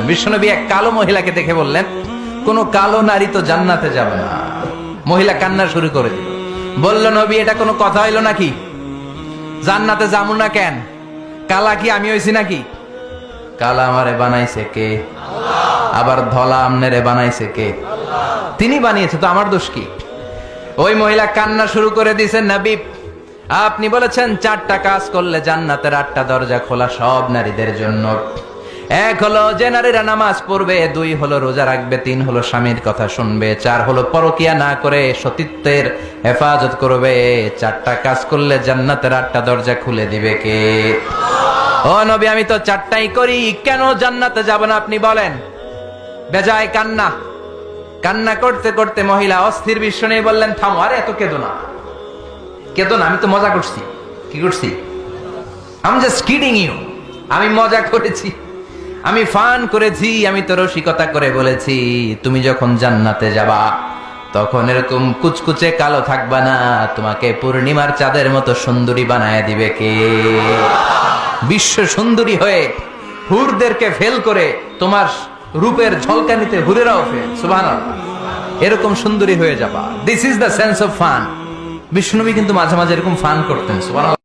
বিশ্বনবী এক কালো মহিলাকে দেখে বললেন, কোন কালো নারী তো জান্নাতে যাবে না। মহিলা কান্না শুরু করে দিল, বলল, নবী এটা কোনো কথা হইলো নাকি? জান্নাতে যাবো না কেন? কালা কি আমি হইছি নাকি? কালা আমারে বানাইছে কে? আবার ধলা আমনেরে বানাইছে কে? তিনি বানিয়েছে, তো আমার দোষ কি? ওই মহিলা কান্না শুরু করে দিয়েছেন, নবী আপনি বলেছেন 4টা কাজ করলে জান্নাতের 8টা দরজা খোলা সব নারীদের জন্য। 1 হলো যে নারীরা নামাজ পড়বে, 2 হলো রোজা রাখবে, 3 হলো স্বামীর কথা শুনবে, 4 হলো পরকিয়া না করে সতীত্বের হেফাজত করবে। 4টা কাজ করলে জান্নাতের 8টা দরজা খুলে দিবে কে? ও নবী আমি তো 4টাই করি, কেন জান্নাতে যাব না আপনি বলেন? বেজায় কান্না, কান্না করতে করতে মহিলা অস্থির। বিশ্ব নেই বললেন, থামো, আরে এত কেঁদো না, কেঁদো না, আমি তো মজা করছি। কি করছি? I am just kidding you. আমি মজা করেছি, আমি ফান করেছি, আমি তো রসিকতা করে বলেছি তুমি যখন জান্নাতে যাবা তখন এরকম কুচকুচে কালো থাকবা না, তোমাকে পূর্ণিমার চাঁদের মতো সুন্দরী বানায় দিবে কে? বিশ্ব সুন্দরী হয়ে হুরদেরকে ফেল করে তোমার রূপের ঝলকানিতে হুরেরাও ফেল। সুবহানাল্লাহ, এরকম সুন্দরী হয়ে যাবা। This is the sense of fun. বিষ্ণুনবী কিন্তু মাঝে মাঝে এরকম ফান করতেন। সুবহানাল্লাহ।